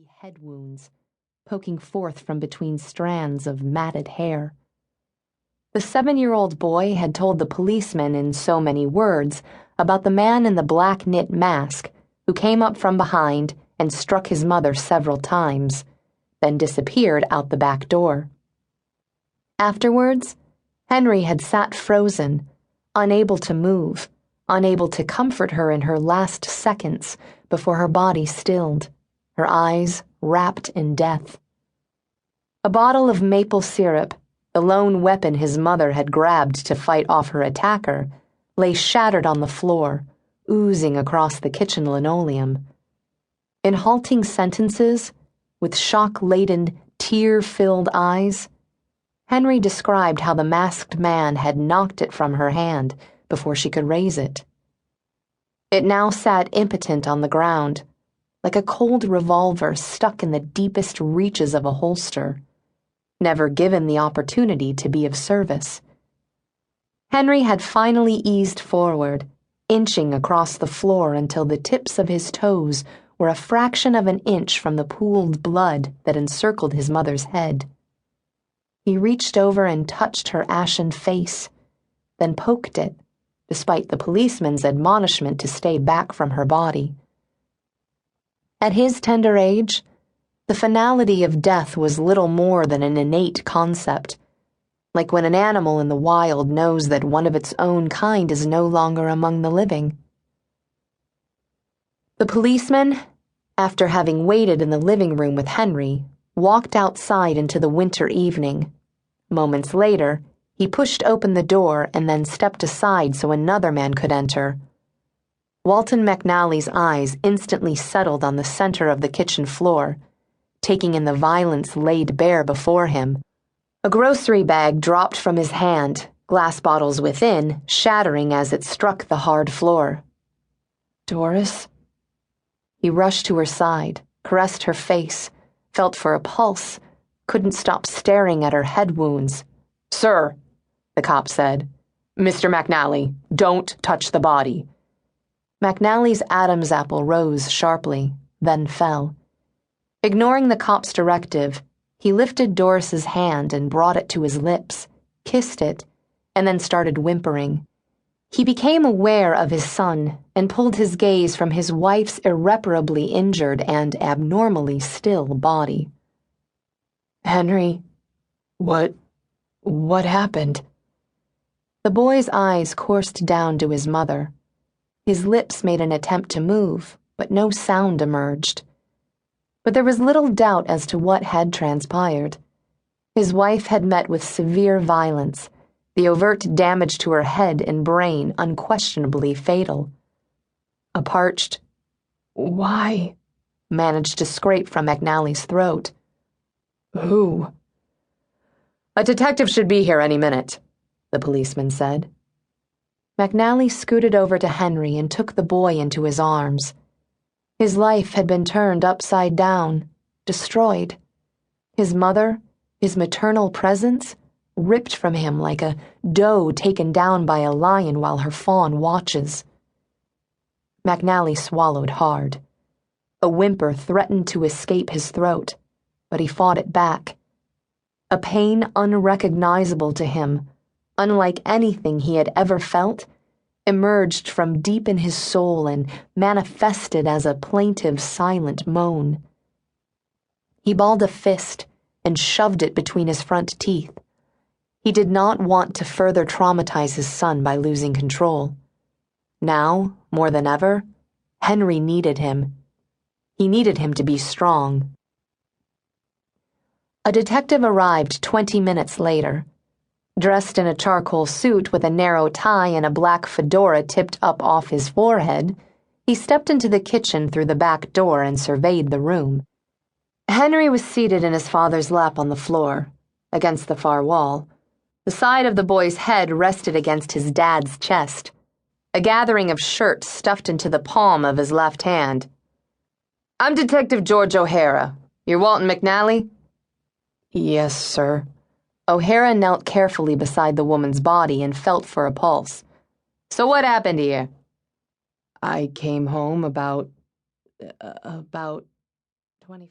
head wounds, poking forth from between strands of matted hair. The 7-year-old boy had told the policeman in so many words about the man in the black knit mask who came up from behind and struck his mother several times, then disappeared out the back door. Afterwards, Henry had sat frozen, unable to move, unable to comfort her in her last seconds before her body stilled, her eyes wrapped in death. A bottle of maple syrup, the lone weapon his mother had grabbed to fight off her attacker, lay shattered on the floor, oozing across the kitchen linoleum. In halting sentences, with shock-laden, tear-filled eyes, Henry described how the masked man had knocked it from her hand before she could raise it. It now sat impotent on the ground, like a cold revolver stuck in the deepest reaches of a holster, never given the opportunity to be of service. Henry had finally eased forward, inching across the floor until the tips of his toes were a fraction of an inch from the pooled blood that encircled his mother's head. He reached over and touched her ashen face, then poked it, despite the policeman's admonishment to stay back from her body. At his tender age, the finality of death was little more than an innate concept, like when an animal in the wild knows that one of its own kind is no longer among the living. The policeman, after having waited in the living room with Henry, walked outside into the winter evening. Moments later, he pushed open the door and then stepped aside so another man could enter. Walton McNally's eyes instantly settled on the center of the kitchen floor, taking in the violence laid bare before him. A grocery bag dropped from his hand, glass bottles within shattering as it struck the hard floor. "Doris?" He rushed to her side, caressed her face, felt for a pulse, couldn't stop staring at her head wounds. "Sir," the cop said. "Mr. McNally, don't touch the body." McNally's Adam's apple rose sharply, then fell. Ignoring the cop's directive, he lifted Doris's hand and brought it to his lips, kissed it, and then started whimpering. He became aware of his son and pulled his gaze from his wife's irreparably injured and abnormally still body. "Henry, what happened?" The boy's eyes coursed down to his mother. His lips made an attempt to move, but no sound emerged. But there was little doubt as to what had transpired. His wife had met with severe violence, the overt damage to her head and brain unquestionably fatal. A parched, "Why?" managed to scrape from McNally's throat. "Who?" "A detective should be here any minute," the policeman said. McNally scooted over to Henry and took the boy into his arms. His life had been turned upside down, destroyed. His mother, his maternal presence, ripped from him like a doe taken down by a lion while her fawn watches. McNally swallowed hard. A whimper threatened to escape his throat, but he fought it back. A pain unrecognizable to him, unlike anything he had ever felt, emerged from deep in his soul and manifested as a plaintive, silent moan. He balled a fist and shoved it between his front teeth. He did not want to further traumatize his son by losing control. Now, more than ever, Henry needed him. He needed him to be strong. A detective arrived 20 minutes later. Dressed in a charcoal suit with a narrow tie and a black fedora tipped up off his forehead, he stepped into the kitchen through the back door and surveyed the room. Henry was seated in his father's lap on the floor, against the far wall. The side of the boy's head rested against his dad's chest, a gathering of shirts stuffed into the palm of his left hand. "I'm Detective George O'Hara. You're Walton McNally?" "Yes, sir." O'Hara knelt carefully beside the woman's body and felt for a pulse. "So what happened here?" "I came home about 25